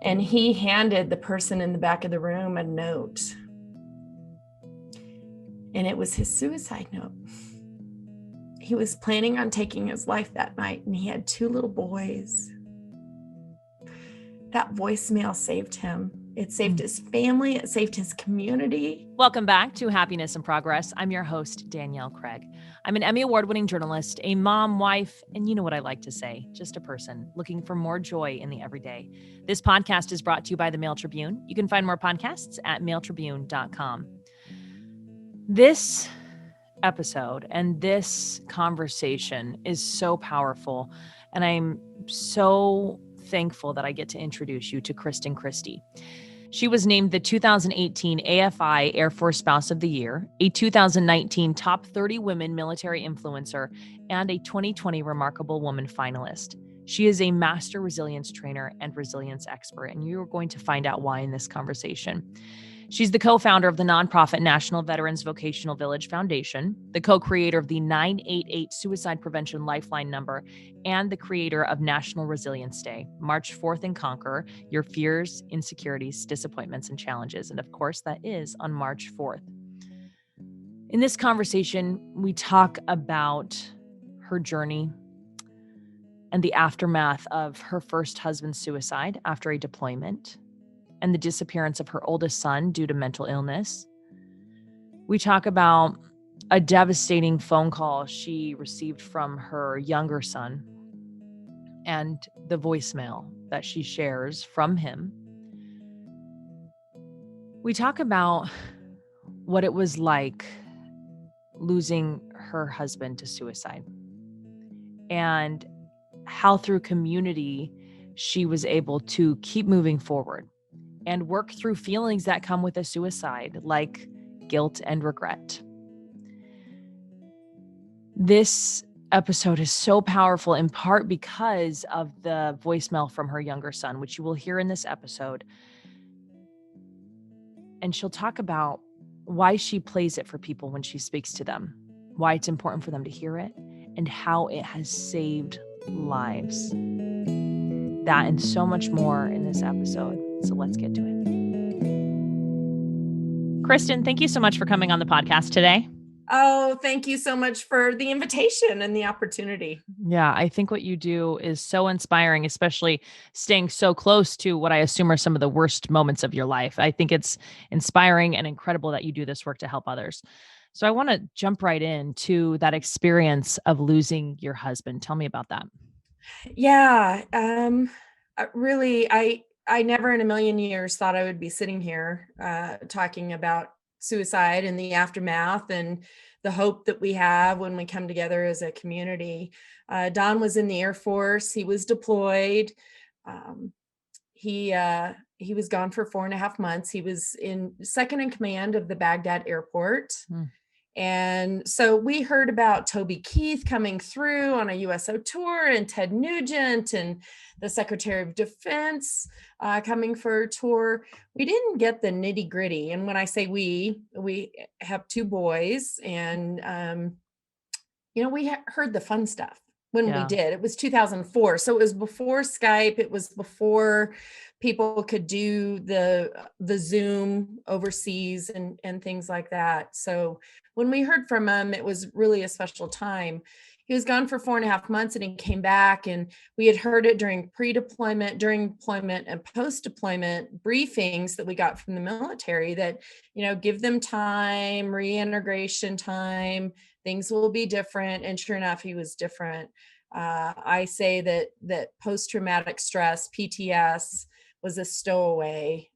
And he handed the person in the back of the room a note. And it was his suicide note. He was planning on taking his life that night, and he had 2 little boys. That voicemail saved him. It saved his family. It saved his community. Welcome back to Happiness in Progress. I'm your host, Danielle Craig. I'm an Emmy Award-winning journalist, a mom, wife, and you know what I like to say, just a person looking for more joy in the everyday. This podcast is brought to you by the Mail Tribune. You can find more podcasts at mailtribune.com. This episode and this conversation is so powerful, and I'm so thankful that I get to introduce you to Kristen Christy. She was named the 2018 AFI Air Force Spouse of the Year, a 2019 Top 30 Women Military Influencer, and a 2020 Remarkable Woman finalist. She is a master resilience trainer and resilience expert, and you're going to find out why in this conversation. She's the co-founder of the nonprofit National Veterans Vocational Village Foundation, the co-creator of the 988 Suicide Prevention Lifeline number, and the creator of National Resilience Day. March forth and conquer your fears, insecurities, disappointments, and challenges. And of course, that is on March 4th. In this conversation, we talk about her journey and the aftermath of her first husband's suicide after a deployment, and the disappearance of her oldest son due to mental illness. We talk about a devastating phone call she received from her younger son and the voicemail that she shares from him. We talk about what it was like losing her husband to suicide and how through community she was able to keep moving forward and work through feelings that come with a suicide, like guilt and regret. This episode is so powerful in part because of the voicemail from her younger son, which you will hear in this episode. And she'll talk about why she plays it for people when she speaks to them, why it's important for them to hear it, and how it has saved lives. That and so much more in this episode. So let's get to it. Kristen, thank you so much for coming on the podcast today. Oh, thank you so much for the invitation and the opportunity. Yeah, I think what you do is so inspiring, especially staying so close to what I assume are some of the worst moments of your life. I think it's inspiring and incredible that you do this work to help others. So I want to jump right into that experience of losing your husband. Tell me about that. Yeah, I never in a million years thought I would be sitting here talking about suicide and the aftermath and the hope that we have when we come together as a community. Don was in the Air Force. He was deployed. He was gone for 4.5 months. He was second in command of the Baghdad airport. And so we heard about Toby Keith coming through on a USO tour, and Ted Nugent and the Secretary of Defense coming for a tour. We didn't get the nitty gritty. And when I say we have 2 boys, and we heard the fun stuff when we did. It was 2004. So it was before Skype. It was before people could do the Zoom overseas and things like that. So when we heard from him, it was really a special time. He was gone for 4.5 months, and he came back, and we had heard it during pre-deployment, during deployment, and post-deployment briefings that we got from the military that, give them time, reintegration time, things will be different. And sure enough, he was different. I say that post-traumatic stress, PTS, was a stowaway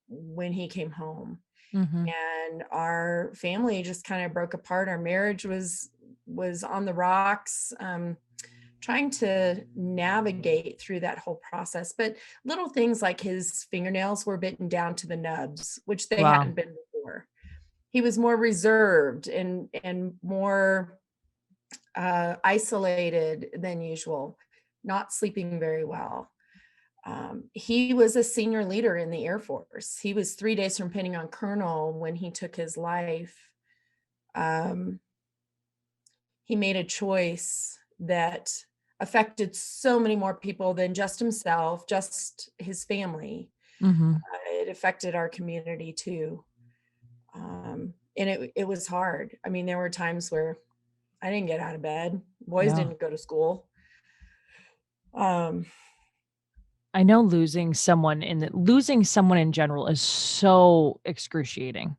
when he came home. Mm-hmm. And our family just kind of broke apart. Our marriage was on the rocks, trying to navigate through that whole process. But little things like his fingernails were bitten down to the nubs, which they hadn't been before. He was more reserved and more isolated than usual, not sleeping very well. He was a senior leader in the Air Force. He was 3 days from pinning on colonel when he took his life. He made a choice that affected so many more people than just himself, just his family. Mm-hmm. It affected our community too. And it was hard. I mean, there were times where I didn't get out of bed. Boys Yeah. didn't go to school. Um, I know losing someone in general is so excruciating.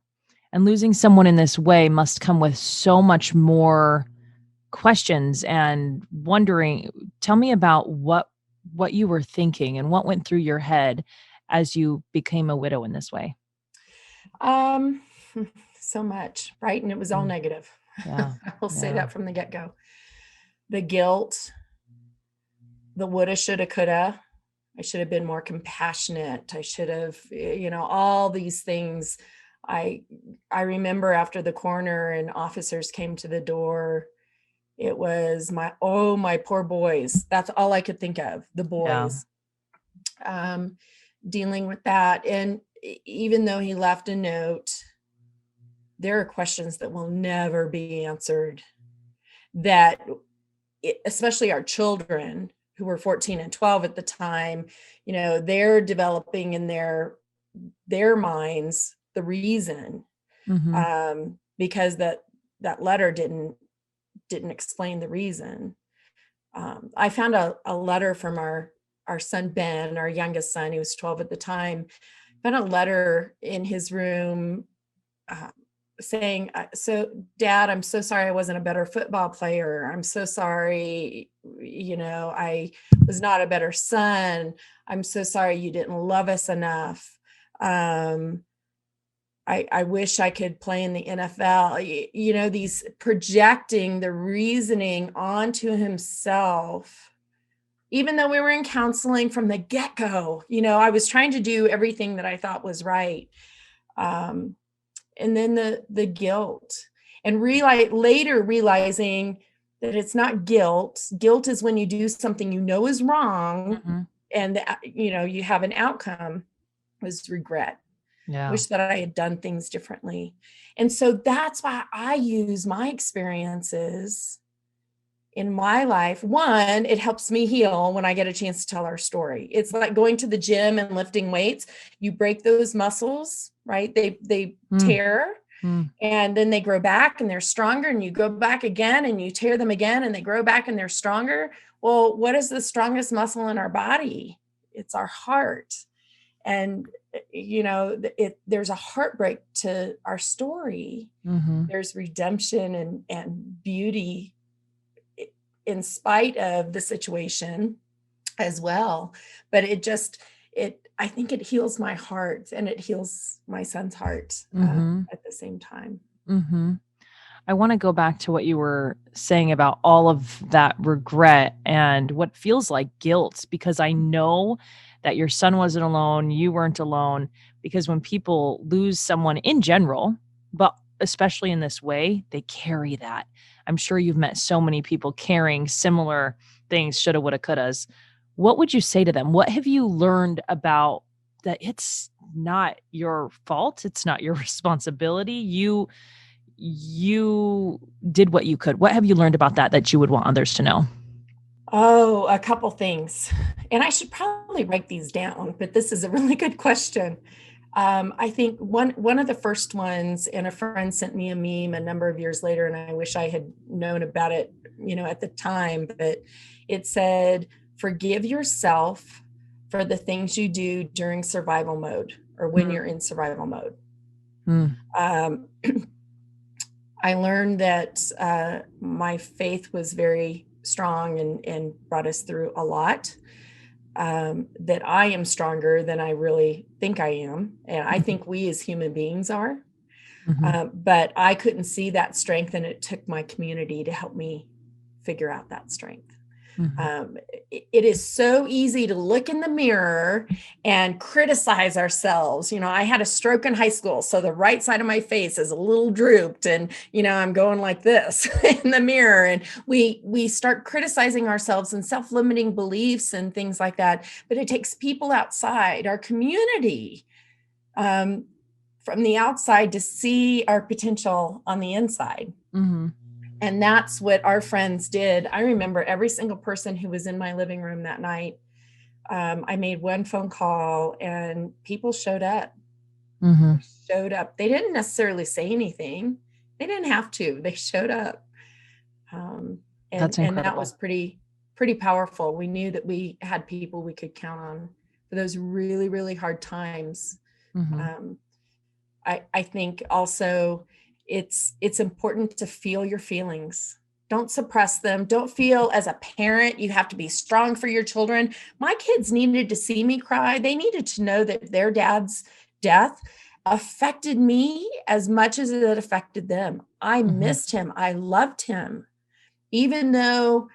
And losing someone in this way must come with so much more questions and wondering. Tell me about what you were thinking and what went through your head as you became a widow in this way. um, so much, right? And it was all Mm, negative. yeah. I will say Yeah. that from the get-go. The guilt, the woulda, shoulda, coulda. I should have been more compassionate. I should have, all these things. I I remember after the coroner and officers came to the door, it was my poor boys. That's all I could think of, the Yeah. boys. Dealing with that. And even though he left a note, there are questions that will never be answered, that especially our children who were 14 and 12 at the time, they're developing in their minds the reason, Mhm. because that letter didn't explain the reason. I found a letter from our son Ben, our youngest son. He was 12 at the time. Found a letter in his room, uh, saying, "So, Dad, I'm so sorry I wasn't a better football player. I'm so sorry, I was not a better son. I'm so sorry you didn't love us enough. Um, I wish I could play in the NFL." These projecting the reasoning onto himself, even though we were in counseling from the get-go. I was trying to do everything that I thought was right. Um, and then the guilt, and later realizing that it's not guilt. Guilt is when you do something is wrong, Mhm. and you have an outcome. Was regret. Yeah. Wish that I had done things differently. And so that's why I use my experiences in my life. One, it helps me heal when I get a chance to tell our story. It's like going to the gym and lifting weights. You break those muscles, right? They Mm, tear, mm. and then they grow back and they're stronger, and you go back again and you tear them again and they grow back and they're stronger. Well, what is the strongest muscle in our body? It's our heart. And there's a heartbreak to our story. Mhm. There's redemption and beauty in spite of the situation as well. But I think it heals my heart, and it heals my son's heart, Mhm. at the same time. Mhm. I wanna go back to what you were saying about all of that regret and what feels like guilt, because I know that your son wasn't alone, you weren't alone, because when people lose someone in general, but especially in this way, they carry that. I'm sure you've met so many people carrying similar things, shoulda, woulda, couldas. What would you say to them? What have you learned about that it's not your fault, it's not your responsibility, you did what you could. What have you learned about that you would want others to know? Oh, a couple things. And I should probably write these down, but this is a really good question. I think one of the first ones, and a friend sent me a meme a number of years later, and I wish I had known about it, at the time, but it said, "Forgive yourself for the things you do during survival mode, or when Mm, you're in survival mode." mm, Um, I learned that my faith was very strong and brought us through a lot. That I am stronger than I really think I am. And I mhm, think we as human beings are. mhm, But I couldn't see that strength, and it took my community to help me figure out that strength. mhm. It is so easy to look in the mirror and criticize ourselves. I had a stroke in high school, so the right side of my face is a little drooped, and I'm going like this in the mirror, and we start criticizing ourselves and self-limiting beliefs and things like that. But it takes people outside our community, from the outside, to see our potential on the inside. Mhm. And that's what our friends did. I remember every single person who was in my living room that night. I made one phone call and people showed up. Mm-hmm. Showed up. They didn't necessarily say anything. They didn't have to. They showed up. That's And that incredible. was pretty powerful. We knew that we had people we could count on for those really, really hard times. Mm-hmm. I think also it's important to feel your feelings. Don't suppress them. Don't feel as a parent you have to be strong for your children. My kids needed to see me cry. They needed to know that their dad's death affected me as much as it affected them. I missed him. I loved him. Even though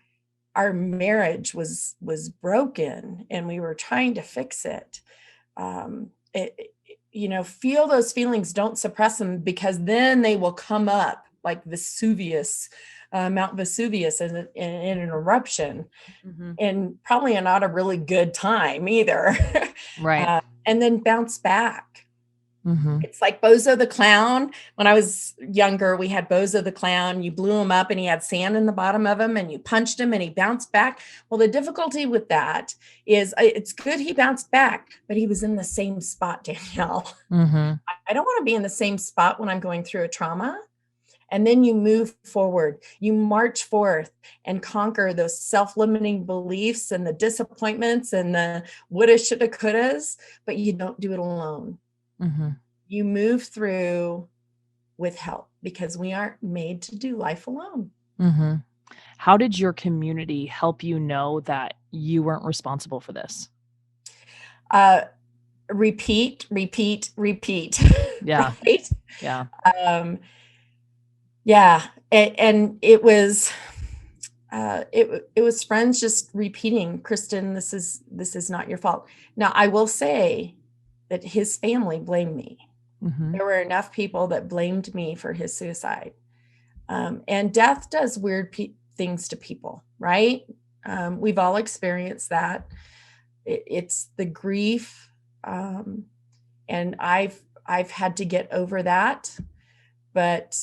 our marriage was broken and we were trying to fix it, feel those feelings. Don't suppress them, because then they will come up like Vesuvius, Mount Vesuvius in an eruption, and probably not a really good time either. Right. And then bounce back. Mm-hmm. It's like Bozo the Clown. When I was younger, we had Bozo the Clown. You blew him up and he had sand in the bottom of him, and you punched him and he bounced back. Well, the difficulty with that is it's good he bounced back, but he was in the same spot, Danielle. Mm-hmm. I don't want to be in the same spot when I'm going through a trauma. And then you move forward, you march forth and conquer those self-limiting beliefs and the disappointments and the woulda, shoulda, couldas, but you don't do it alone. Mm-hmm. You move through with help, because we aren't made to do life alone. Mm-hmm. How did your community help you know that you weren't responsible for this? Repeat. Yeah. Right? Yeah. Yeah. And it was it was friends just repeating, Kristen, this is not your fault. Now, I will say that his family blamed me. Mm-hmm. There were enough people that blamed me for his suicide. And death does weird things to people, right? We've all experienced that. It's the grief. And I've had to get over that. But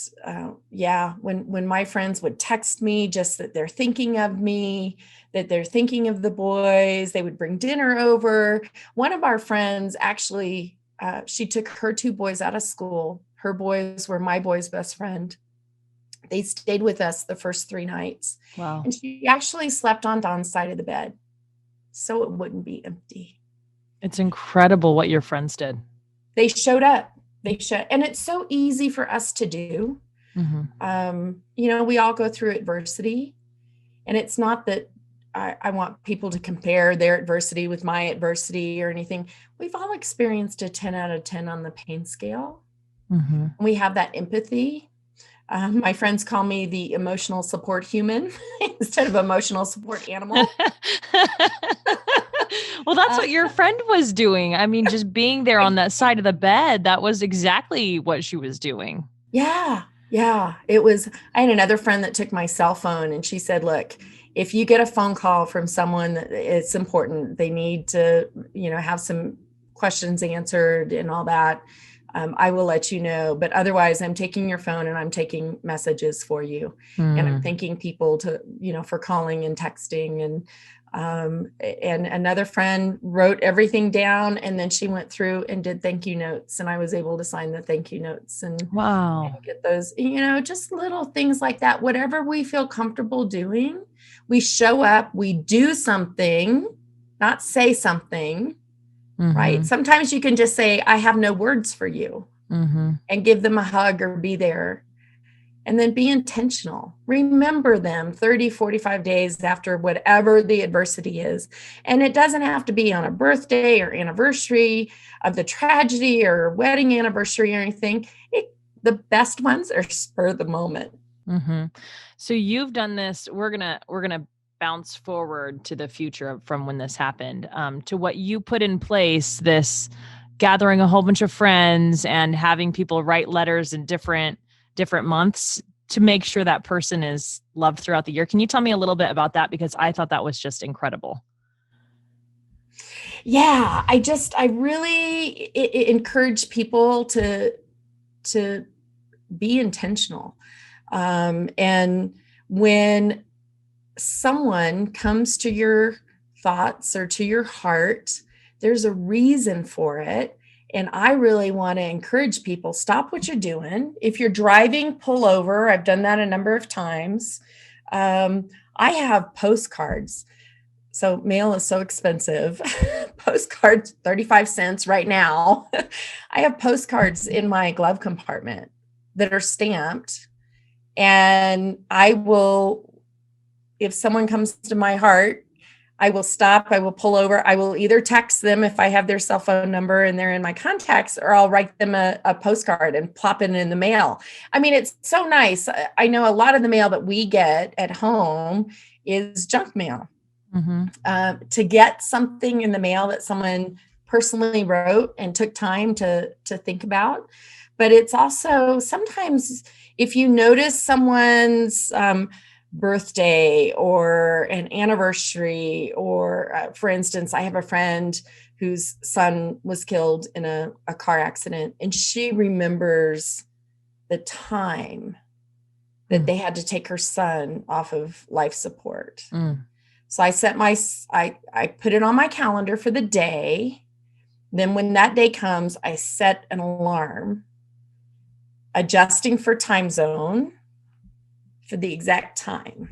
when my friends would text me just that they're thinking of me, that they're thinking of the boys, they would bring dinner over. One of our friends actually, she took her two boys out of school. Her boys were my boy's best friend. They stayed with us the first 3 nights. Wow. And she actually slept on Don's side of the bed so it wouldn't be empty. It's incredible what your friends did. They showed up. And it's so easy for us to do. Mm-hmm. We all go through adversity, and it's not that I want people to compare their adversity with my adversity or anything. We've all experienced a 10 out of 10 on the pain scale. Mm-hmm. We have that empathy. My friends call me the emotional support human instead of emotional support animal. Well, that's what your friend was doing. I mean, just being there on that side of the bed, that was exactly what she was doing. Yeah. It was, I had another friend that took my cell phone, and she said, look, if you get a phone call from someone, it's important. They need to, have some questions answered and all that. I will let you know, but otherwise I'm taking your phone and I'm taking messages for you. And I'm thanking people for calling and texting. And another friend wrote everything down, and then she went through and did thank you notes, and I was able to sign the thank you notes and get those, just little things like that. Whatever we feel comfortable doing, we show up, we do something, not say something. Right. Sometimes you can just say, I have no words for you, and give them a hug or be there. And then be intentional. Remember them 30, 45 days after whatever the adversity is. And it doesn't have to be on a birthday or anniversary of the tragedy or wedding anniversary or anything. The best ones are spur of the moment. So you've done this. We're gonna bounce forward to the future from when this happened, to what you put in place, this gathering a whole bunch of friends and having people write letters in different months to make sure that person is loved throughout the year. Can you tell me a little bit about that? Because I thought that was just incredible. Yeah, I really encourage people to be intentional. And when someone comes to your thoughts or to your heart, there's a reason for it. And I really want to encourage people, stop what you're doing. If you're driving, pull over. I've done that a number of times. I have postcards. So mail is so expensive. Postcards, 35 cents right now. I have postcards in my glove compartment that are stamped. And I will, if someone comes to my heart, I will stop, I will pull over, I will either text them if I have their cell phone number and they're in my contacts, or I'll write them a postcard and plop it in the mail. I mean, it's so nice. I know a lot of the mail that we get at home is junk mail. To get something in the mail that someone personally wrote and took time to think about. But it's also sometimes if you notice someone's birthday or an anniversary, or for instance, I have a friend whose son was killed in a car accident, and she remembers the time that they had to take her son off of life support. So I put it on my calendar for the day. Then when that day comes, I set an alarm, adjusting for time zone for the exact time.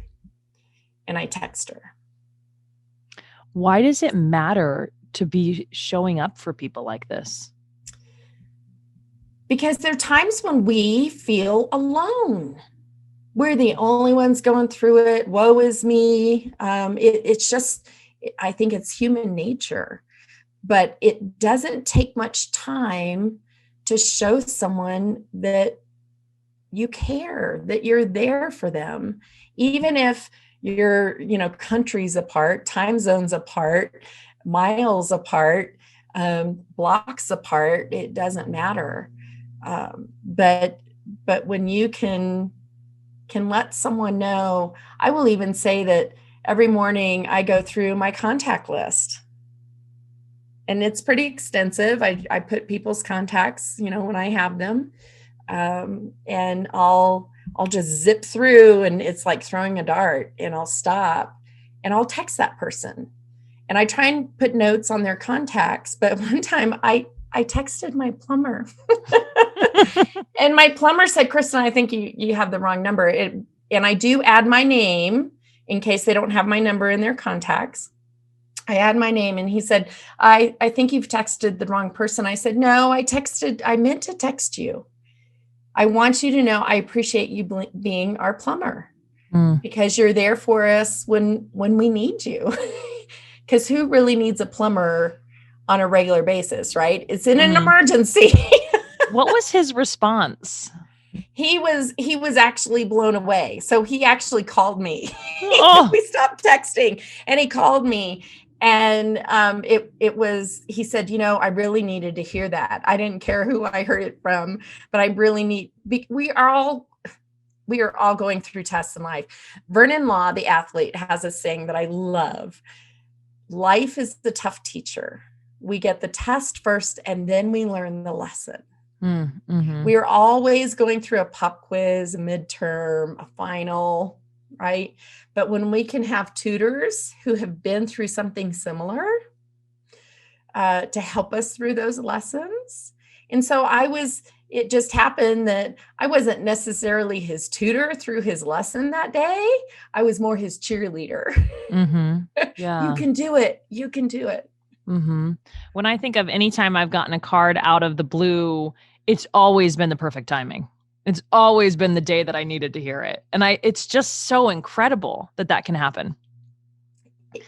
And I text her. Why does it matter to be showing up for people like this? Because there are times when we feel alone. We're the only ones going through it. Woe is me. It's just, I think it's human nature, but it doesn't take much time to show someone that you care, that you're there for them. Even if you're, countries apart, time zones apart, miles apart, blocks apart, it doesn't matter. But when you can let someone know. I will even say that every morning I go through my contact list, and it's pretty extensive. I put people's contacts, when I have them, and I'll just zip through, and it's like throwing a dart, and I'll stop and I'll text that person, and I try and put notes on their contacts. But one time I texted my plumber. And my plumber said, Kristen, I think you have the wrong number. And I do add my name in case they don't have my number in their contacts. I add my name, and he said, I think you've texted the wrong person. I said, no, I meant to text you. I want you to know I appreciate you being our plumber because you're there for us when we need you. Because who really needs a plumber on a regular basis, right? It's in an emergency. What was his response? He was actually blown away. So he actually called me. We stopped texting and he called me, and he said, I really needed to hear that. I didn't care who I heard it from, but I really we are all going through tests in life. Vernon Law, the athlete, has a saying that I love. Life is the tough teacher. We get the test first, and then we learn the lesson. We are always going through a pop quiz, a midterm, a final, right? But when we can have tutors who have been through something similar to help us through those lessons. And so it just happened that I wasn't necessarily his tutor through his lesson that day. I was more his cheerleader. Yeah. You can do it. You can do it. When I think of any time I've gotten a card out of the blue, it's always been the perfect timing. It's always been the day that I needed to hear it. And it's just so incredible that can happen.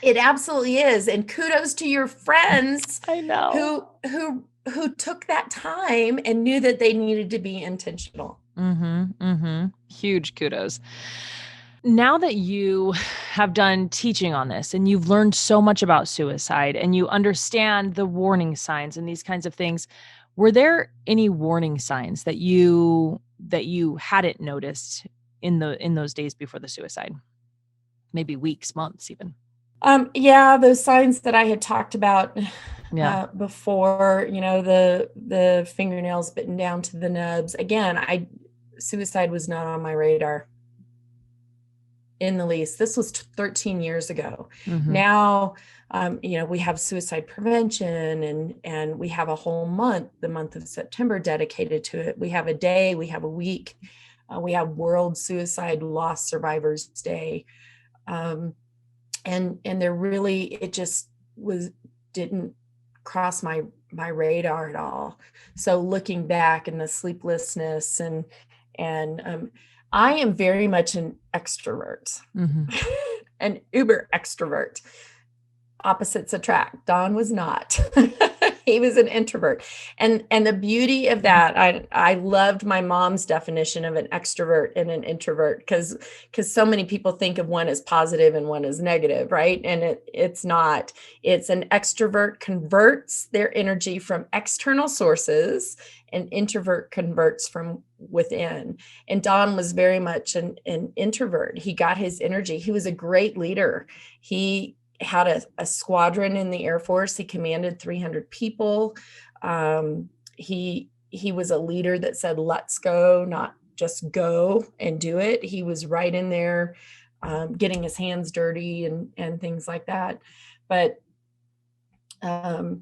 It absolutely is. And kudos to your friends I know who took that time and knew that they needed to be intentional. Huge kudos. Now that you have done teaching on this and you've learned so much about suicide and you understand the warning signs and these kinds of things, were there any warning signs that you hadn't noticed in those days before the suicide? Maybe weeks, months even. Yeah, those signs that I had talked about before, the fingernails bitten down to the nubs. Again, suicide was not on my radar in the least. This was 13 years ago. Mm-hmm. Now, we have suicide prevention, and we have a whole month, the month of September, dedicated to it. We have a day, we have a week, we have World Suicide Loss Survivors Day, and there really, it just didn't cross my radar at all. So looking back, and the sleeplessness, and I am very much an extrovert, an uber extrovert. Opposites attract. Don was not. He was an introvert. And the beauty of that, I loved my mom's definition of an extrovert and an introvert, because so many people think of one as positive and one as negative, right? And it's not. It's an extrovert converts their energy from external sources, and introvert converts from within. And Don was very much an introvert. He got his energy. He was a great leader. He had a squadron in the Air Force. He commanded 300 people. He was a leader that said, let's go, not just go and do it. He was right in there, getting his hands dirty and things like that. But, I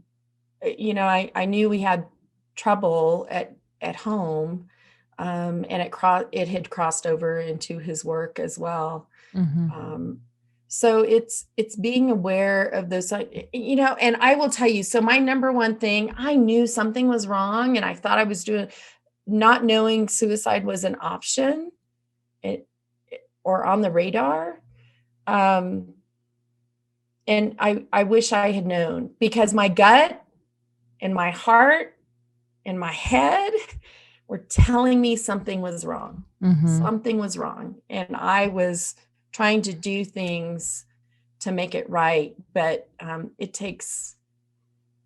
knew we had trouble at home, and it had crossed over into his work as well. So it's being aware of those, and I will tell you, so my number one thing, I knew something was wrong, and I thought I was doing, not knowing suicide was an option or on the radar. And I wish I had known, because my gut and my heart and my head were telling me something was wrong. Something was wrong. And I was trying to do things to make it right. But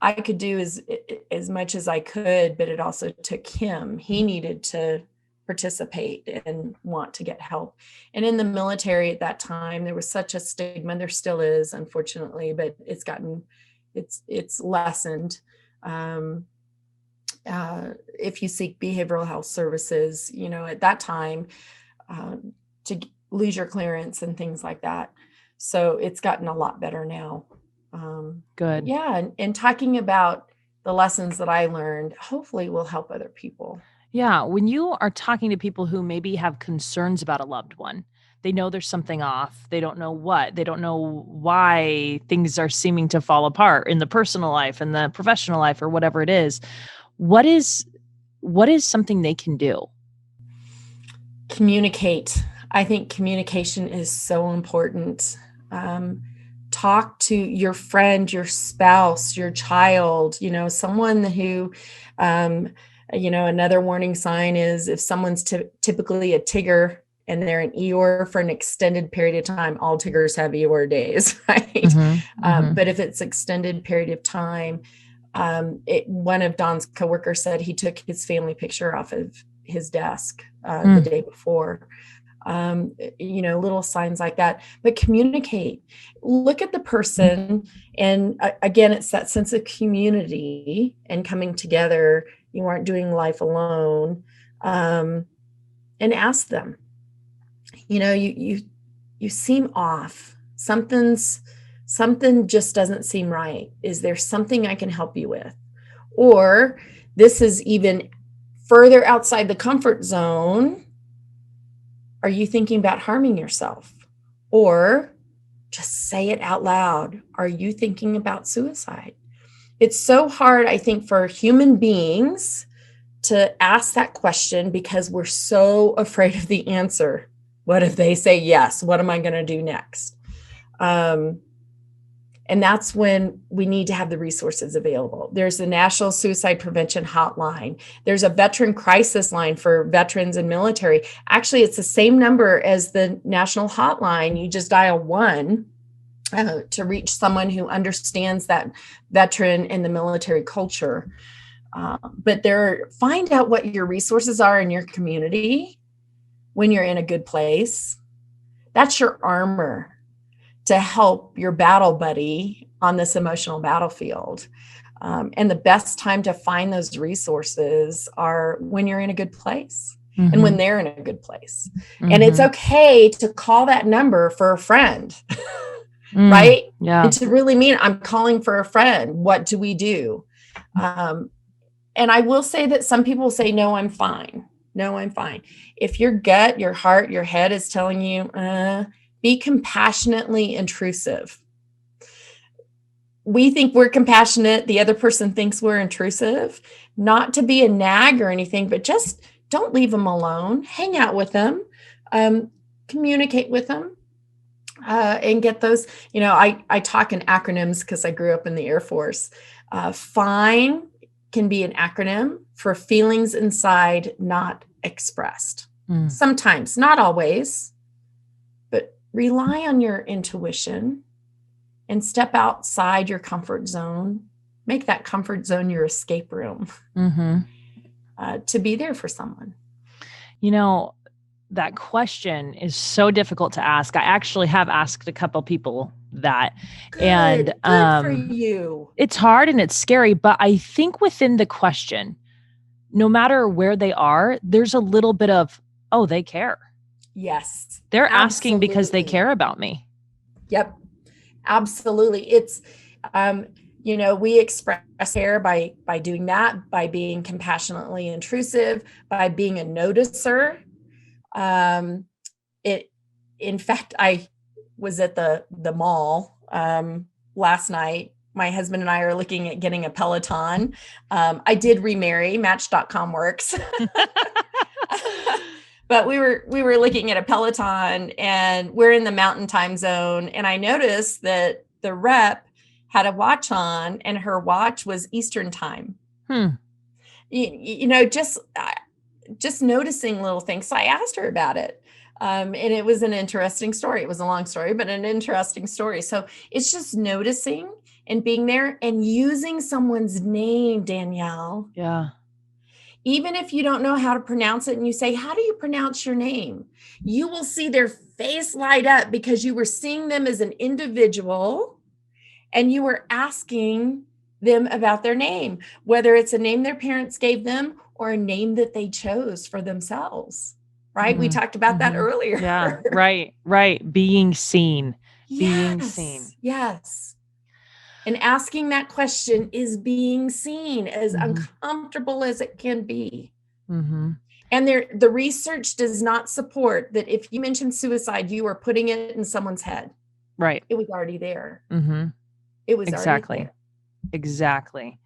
I could do as much as I could, but it also took him. He needed to participate and want to get help. And in the military at that time, there was such a stigma. There still is, unfortunately, but it's lessened. If you seek behavioral health services, at that time, to lose your clearance and things like that. So it's gotten a lot better now. Good. Yeah. And talking about the lessons that I learned, hopefully will help other people. Yeah. When you are talking to people who maybe have concerns about a loved one, they know there's something off. They don't know what. They don't know why things are seeming to fall apart in the personal life and the professional life, or whatever it is. What is something they can do? Communicate. I think communication is so important. Talk to your friend, your spouse, your child, someone who, another warning sign is if someone's typically a Tigger and they're an Eeyore for an extended period of time. All Tiggers have Eeyore days, right? But if it's extended period of time, one of Don's coworkers said he took his family picture off of his desk the day before. Little signs like that, but communicate, look at the person. And again, it's that sense of community and coming together. You aren't doing life alone. And ask them, you seem off. Something just doesn't seem right. Is there something I can help you with? Or this is even further outside the comfort zone. Are you thinking about harming yourself? Or just say it out loud. Are you thinking about suicide? It's so hard, I think, for human beings to ask that question because we're so afraid of the answer. What if they say yes? What am I going to do next? And that's when we need to have the resources available. There's the National Suicide Prevention Hotline. There's a veteran crisis line for veterans and military. Actually, it's the same number as the national hotline. You just dial 1 to reach someone who understands that veteran and the military culture. But find out what your resources are in your community when you're in a good place. That's your armor to help your battle buddy on this emotional battlefield. And the best time to find those resources are when you're in a good place. and when they're in a good place. And it's okay to call that number for a friend, right? Yeah. And to really mean, I'm calling for a friend. What do we do? And I will say that some people say, no, I'm fine. No, I'm fine. If your gut, your heart, your head is telling you, be compassionately intrusive. We think we're compassionate. The other person thinks we're intrusive. Not to be a nag or anything, but just don't leave them alone. Hang out with them. Communicate with them. And get those, I talk in acronyms because I grew up in the Air Force. FINE can be an acronym for feelings inside not expressed. Sometimes, not always, but rely on your intuition and step outside your comfort zone. Make that comfort zone your escape room to be there for someone. That question is so difficult to ask. I actually have asked a couple people that. Good for you. It's hard and it's scary, but I think within the question, no matter where they are, there's a little bit of, oh, they care. Yes. They're asking because they care about me. Yep. Absolutely. It's, we express care by doing that, by being compassionately intrusive, by being a noticer. In fact, I was at the mall last night. My husband and I are looking at getting a Peloton. I did remarry. Match.com works. But we were looking at a Peloton, and we're in the mountain time zone. And I noticed that the rep had a watch on, and her watch was Eastern time. Just noticing little things. So I asked her about it. And it was an interesting story. It was a long story, but an interesting story. So it's just noticing and being there and using someone's name, Danielle. Yeah. Even if you don't know how to pronounce it and you say, how do you pronounce your name? You will see their face light up because you were seeing them as an individual and you were asking them about their name, whether it's a name their parents gave them or a name that they chose for themselves, right? We talked about that earlier. Yeah, right. Being seen. Being seen. Yes. And asking that question is being seen, as uncomfortable as it can be. And the research does not support that if you mention suicide, you are putting it in someone's head. Right. It was already there. It was exactly. already there. Exactly.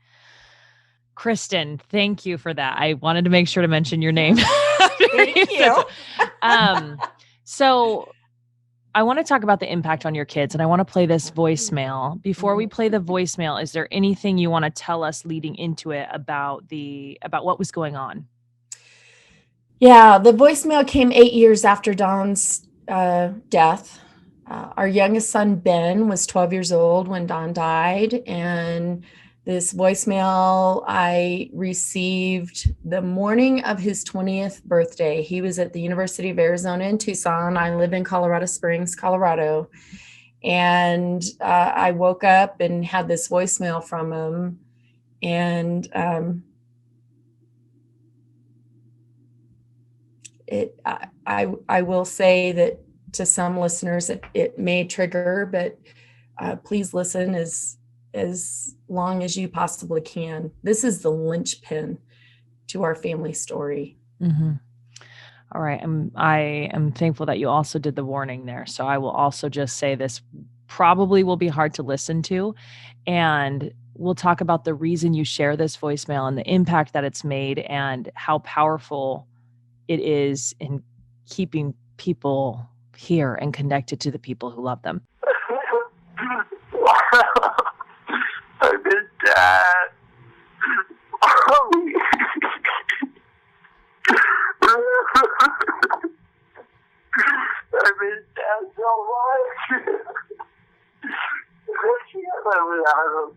Kristen, thank you for that. I wanted to make sure to mention your name. Thank you. So I want to talk about the impact on your kids, and I want to play this voicemail. Before we play the voicemail, is there anything you want to tell us leading into it about what was going on? Yeah, the voicemail came 8 years after Don's death. Our youngest son, Ben, was 12 years old when Don died. And this voicemail I received the morning of his 20th birthday. He was at the University of Arizona in Tucson. I live in Colorado Springs, Colorado. And I woke up and had this voicemail from him. And I will say that to some listeners, it may trigger, but please listen as long as you possibly can. This is the linchpin to our family story. All right. I am thankful that you also did the warning there. So I will also just say this probably will be hard to listen to. And we'll talk about the reason you share this voicemail and the impact that it's made and how powerful it is in keeping people here and connected to the people who love them. I miss Dad. I miss Dad so much. I can't live without him.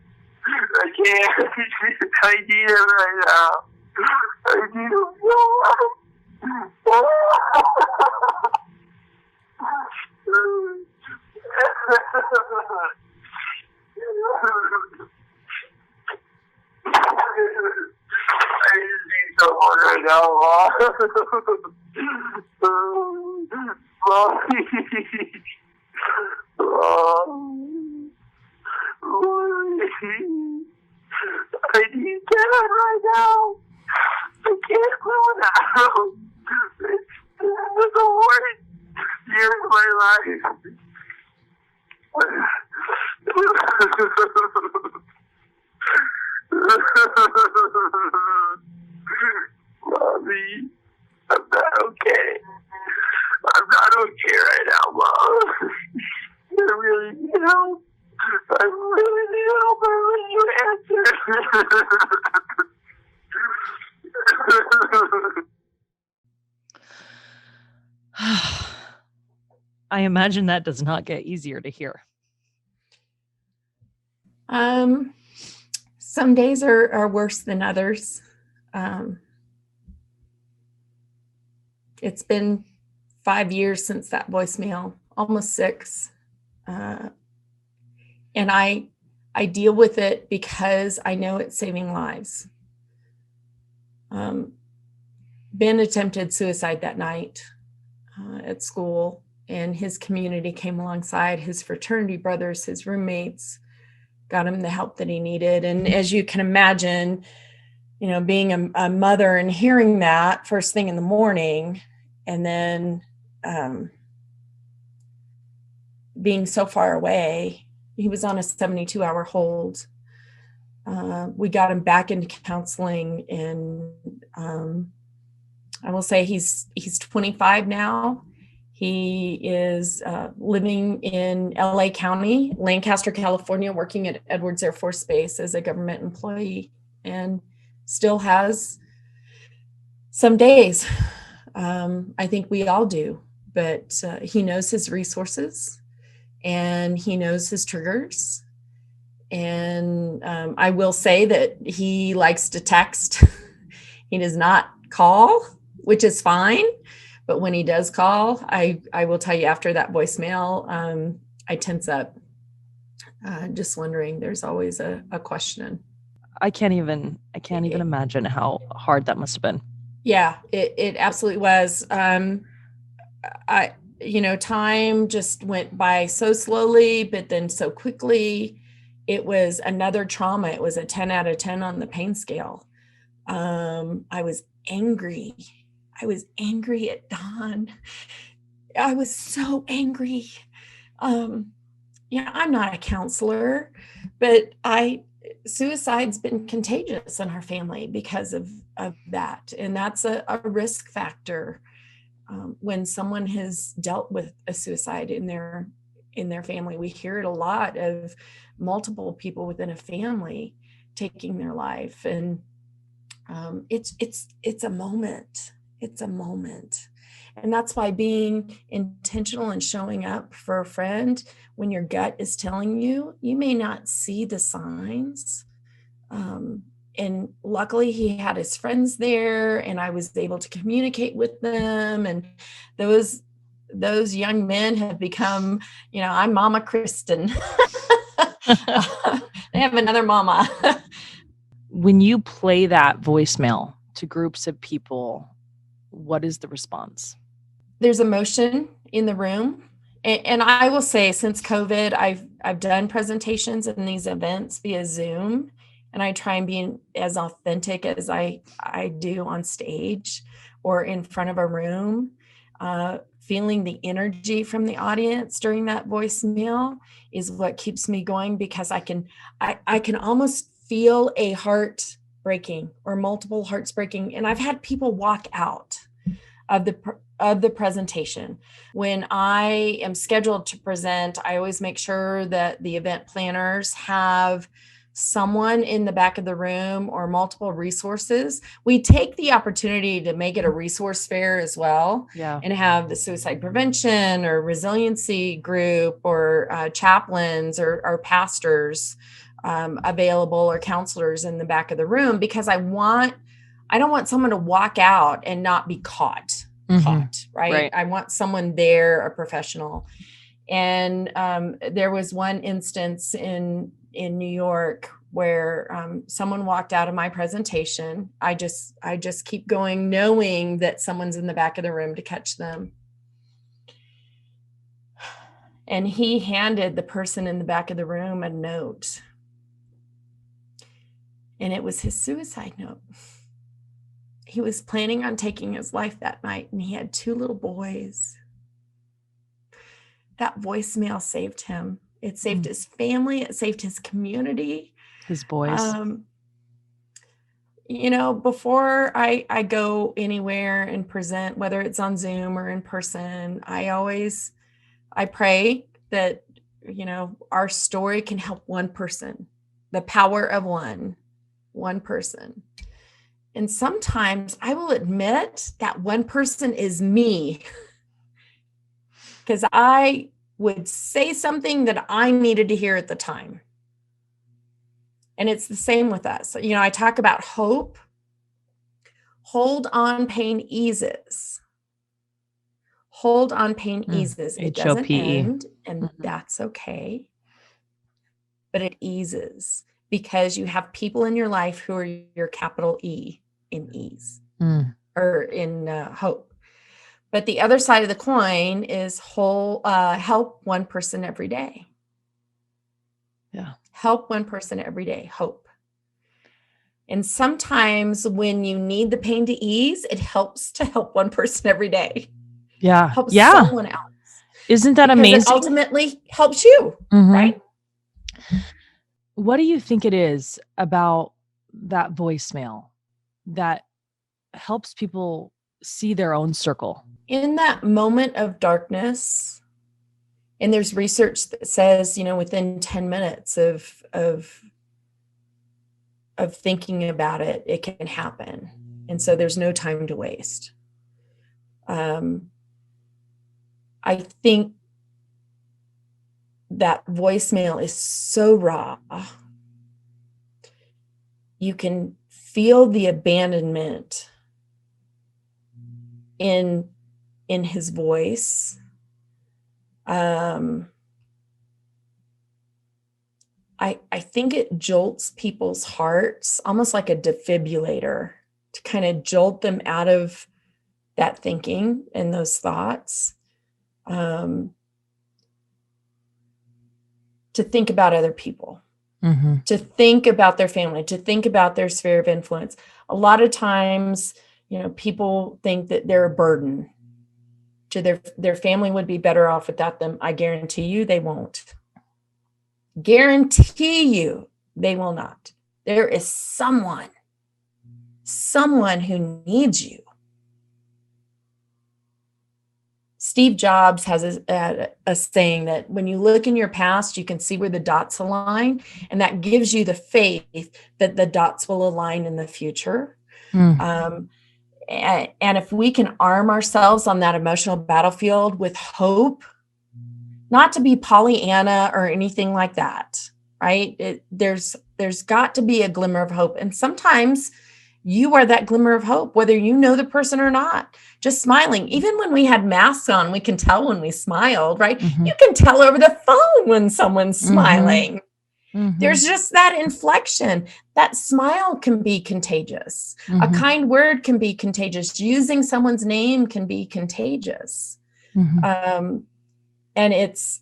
I can't. I need him right now. I need him so much. I just need someone right now, Mom. I need Dad right now. I can't go now. It's the worst year of my life. Mommy, I'm not okay. I'm not okay right now, Mom. I really need help. I really need help. I really need your answer. I imagine that does not get easier to hear. Some days are worse than others. It's been 5 years since that voicemail, almost 6. And I deal with it because I know it's saving lives. Ben attempted suicide that night at school, and his community came alongside, his fraternity brothers, his roommates, got him the help that he needed. And as you can imagine, being a mother and hearing that first thing in the morning, and then being so far away, he was on a 72-hour hold. We got him back into counseling, and I will say he's 25 now. He is living in LA County, Lancaster, California, working at Edwards Air Force Space as a government employee, and still has some days. I think we all do, but he knows his resources and he knows his triggers. And I will say that he likes to text. He does not call, which is fine. But when he does call, I will tell you, after that voicemail, I tense up, just wondering. There's always a question. I can't even imagine how hard that must have been. Yeah, it absolutely was. Time just went by so slowly, but then so quickly. It was another trauma. It was a 10 out of 10 on the pain scale. I was angry. I was angry at Don. I was so angry. I'm not a counselor, but suicide's been contagious in our family because of that. And that's a risk factor. When someone has dealt with a suicide in their family, we hear it a lot of multiple people within a family taking their life. And it's a moment. It's a moment. And that's why being intentional and showing up for a friend when your gut is telling you, you may not see the signs. And luckily he had his friends there, and I was able to communicate with them. And those young men have become, I'm Mama Kristen. They have another mama. When you play that voicemail to groups of people, what is the response? There's emotion in the room. And I will say, since COVID, I've done presentations in these events via Zoom, and I try and be as authentic as I do on stage or in front of a room. Feeling the energy from the audience during that voicemail is what keeps me going, because I can almost feel a heart breaking or multiple hearts breaking. And I've had people walk out of the presentation. When I am scheduled to present, I always make sure that the event planners have someone in the back of the room or multiple resources. We take the opportunity to make it a resource fair as well. Yeah. And have the suicide prevention or resiliency group or chaplains or pastors available, or counselors in the back of the room, because I don't want someone to walk out and not be caught, right? I want someone there, a professional. And there was one instance in New York where someone walked out of my presentation. I just keep going, knowing that someone's in the back of the room to catch them. And he handed the person in the back of the room a note. And it was his suicide note. He was planning on taking his life that night, and he had 2 little boys. That voicemail saved him. It saved his family. It saved his community. His boys. Before I go anywhere and present, whether it's on Zoom or in person, I pray that, our story can help one person, the power of one person. And sometimes I will admit that one person is me, because I would say something that I needed to hear at the time. And it's the same with us. I talk about hope. Hold on, pain eases. Hold on, pain eases. It doesn't H-O-P-E. end, and that's okay. But it eases because you have people in your life who are your capital E in ease or in hope. But the other side of the coin is help one person every day. Yeah. Help one person every day. Hope. And sometimes when you need the pain to ease, it helps to help one person every day. Yeah. Help someone else. Isn't that because amazing? It ultimately helps you, right? What do you think it is about that voicemail that helps people see their own circle? In that moment of darkness, and there's research that says, within 10 minutes of thinking about it, it can happen. And so there's no time to waste. I think that voicemail is so raw. You can feel the abandonment in his voice. I think it jolts people's hearts, almost like a defibrillator, to kind of jolt them out of that thinking and those thoughts. To think about other people, to think about their family, to think about their sphere of influence. A lot of times, people think that they're a burden to their family would be better off without them. I guarantee you they won't. Guarantee you they will not. There is someone who needs you. Steve Jobs has a saying that when you look in your past, you can see where the dots align, and that gives you the faith that the dots will align in the future. And if we can arm ourselves on that emotional battlefield with hope, not to be Pollyanna or anything like that, right? There's got to be a glimmer of hope. And sometimes you are that glimmer of hope, whether you know the person or not. Just smiling. Even when we had masks on, we can tell when we smiled, right? You can tell over the phone when someone's smiling. There's just that inflection. That smile can be contagious. A kind word can be contagious. Using someone's name can be contagious. And it's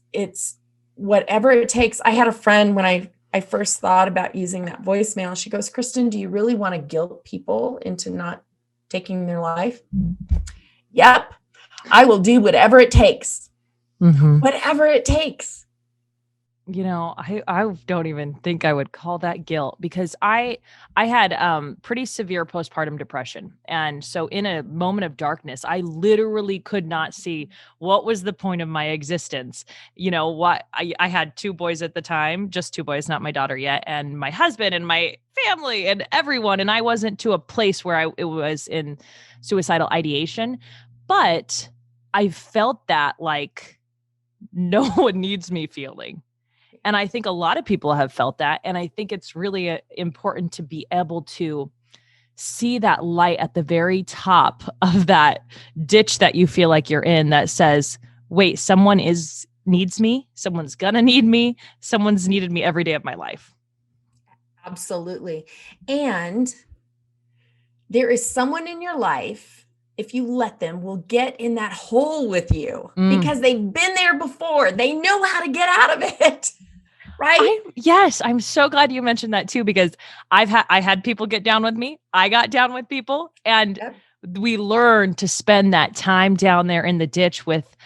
whatever it takes. I had a friend when I first thought about using that voicemail. She goes, Kristen, do you really want to guilt people into not taking their life? Yep. I will do whatever it takes. Whatever it takes. I don't even think I would call that guilt, because I had pretty severe postpartum depression. And so in a moment of darkness, I literally could not see what was the point of my existence. I had 2 boys at the time, just 2 boys, not my daughter yet, and my husband and my family and everyone. And I wasn't to a place where it was in suicidal ideation, but I felt that like no one needs me feeling. And I think a lot of people have felt that. And I think it's really important to be able to see that light at the very top of that ditch that you feel like you're in that says, wait, someone is needs me. Someone's gonna need me. Someone's needed me every day of my life. Absolutely. And there is someone in your life, if you let them, will get in that hole with you because they've been there before. They know how to get out of it. Right? Yes, I'm so glad you mentioned that too, because I had people get down with me. I got down with people, and we learned to spend that time down there in the ditch with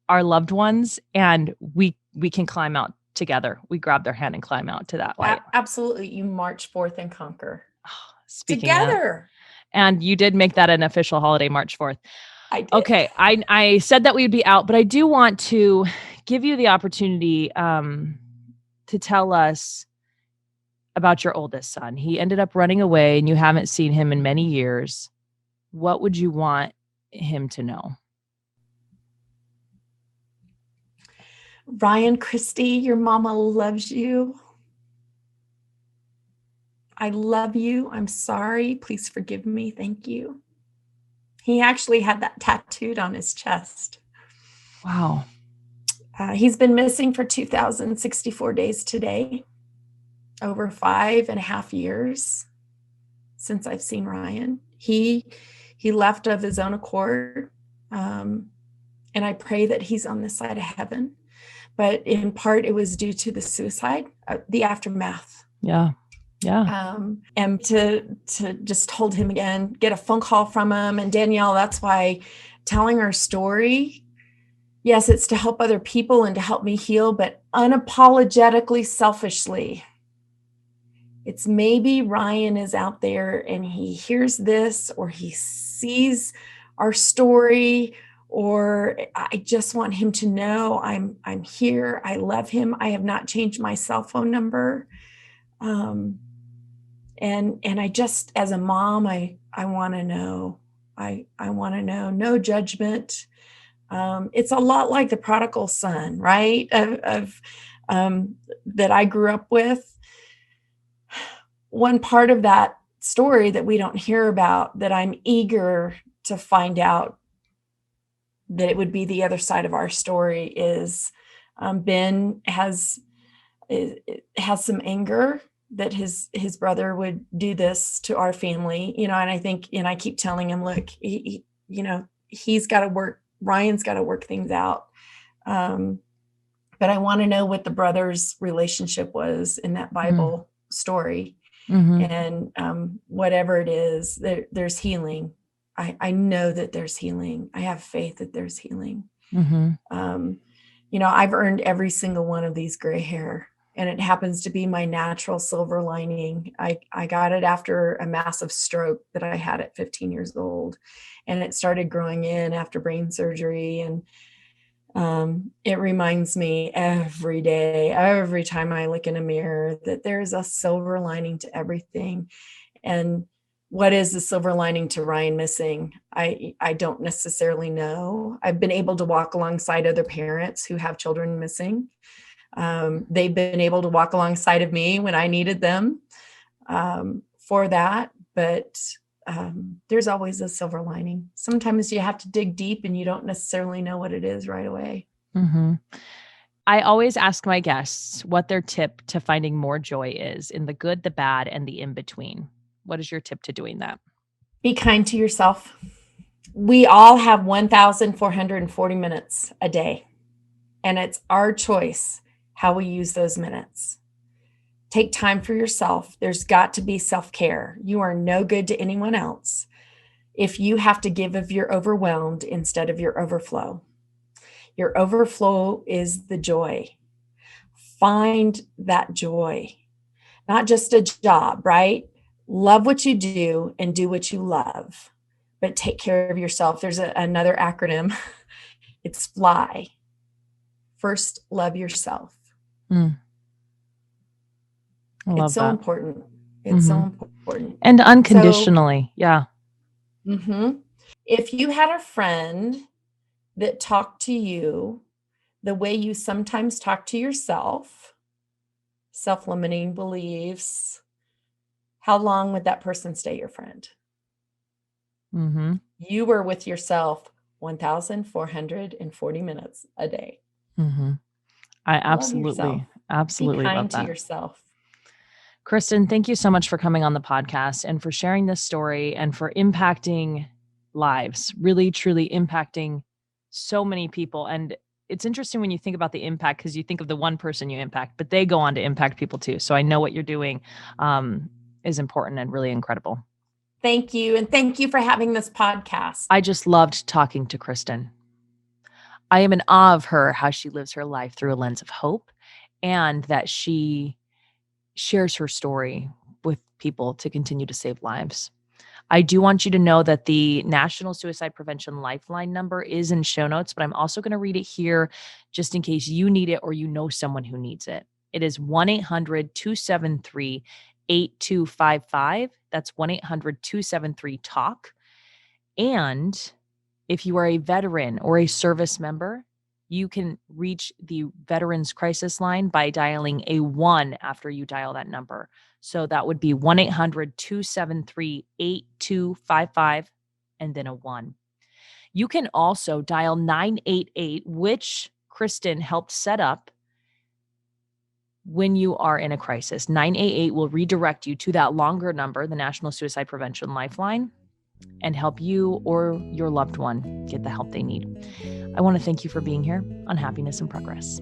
our loved ones, and we can climb out together. We grab their hand and climb out to that light. Absolutely. You march forth and conquer Together. And you did make that an official holiday, March 4th. I did. Okay. I said that we'd be out, but I do want to give you the opportunity to tell us about your oldest son. He ended up running away and you haven't seen him in many years. What would you want him to know? Ryan Christy, your mama loves you. I love you. I'm sorry. Please forgive me. Thank you. He actually had that tattooed on his chest. Wow. He's been missing for 2,064 days today, over 5.5 years since I've seen Ryan. He left of his own accord, and I pray that he's on this side of heaven. But in part, it was due to the suicide, the aftermath. Yeah. And to just hold him again, get a phone call from him. And Danielle, that's why telling our story, yes, it's to help other people and to help me heal, but unapologetically, selfishly. It's maybe Ryan is out there and he hears this, or he sees our story, or I just want him to know I'm here. I love him. I have not changed my cell phone number. And I just, as a mom, I want to know. I want to know. No judgment. It's a lot like the prodigal son, right? Of that I grew up with. One part of that story that we don't hear about, that I'm eager to find out, that it would be the other side of our story, is Ben has some anger that his brother would do this to our family, and I think, and I keep telling him, look, he's got to work, Ryan's got to work things out. But I want to know what the brother's relationship was in that Bible story. And whatever it is, there's healing. I know that there's healing. I have faith that there's healing. I've earned every single one of these gray hair. And it happens to be my natural silver lining. I got it after a massive stroke that I had at 15 years old. And it started growing in after brain surgery. And it reminds me every day, every time I look in a mirror, that there's a silver lining to everything. And what is the silver lining to Ryan missing? I don't necessarily know. I've been able to walk alongside other parents who have children missing. They've been able to walk alongside of me when I needed them for that. But there's always a silver lining. Sometimes you have to dig deep and you don't necessarily know what it is right away. I always ask my guests what their tip to finding more joy is in the good, the bad, and the in-between. What is your tip to doing that? Be kind to yourself. We all have 1,440 minutes a day, and it's our choice how we use those minutes. Take time for yourself. There's got to be self-care. You are no good to anyone else if you have to give of your overwhelmed instead of your overflow. Your overflow is the joy. Find that joy, not just a job, right? Love what you do and do what you love, but take care of yourself. There's another acronym. It's FLY. First, love yourself. It's so important. It's so important. And unconditionally. Yeah. If you had a friend that talked to you the way you sometimes talk to yourself, self-limiting beliefs, how long would that person stay your friend? You were with yourself 1,440 minutes a day. I Love yourself. absolutely Be love kind to that. yourself. Kristen, thank you so much for coming on the podcast and for sharing this story and for impacting lives, really, truly impacting so many people. And it's interesting when you think about the impact because you think of the one person you impact, but they go on to impact people too. So I know what you're doing is important and really incredible. Thank you. And thank you for having this podcast. I just loved talking to Kristen. I am in awe of her, how she lives her life through a lens of hope and that she shares her story with people to continue to save lives. I do want you to know that the National Suicide Prevention Lifeline number is in show notes, but I'm also going to read it here just in case you need it or you know someone who needs it. It is 1-800-273-8255. That's 1-800-273-TALK. And if you are a veteran or a service member, you can reach the Veterans Crisis Line by dialing a 1 after you dial that number. So that would be 1-800-273-8255 and then a 1. You can also dial 988, which Kristen helped set up when you are in a crisis. 988 will redirect you to that longer number, the National Suicide Prevention Lifeline, and help you or your loved one get the help they need. I want to thank you for being here on Happiness and Progress.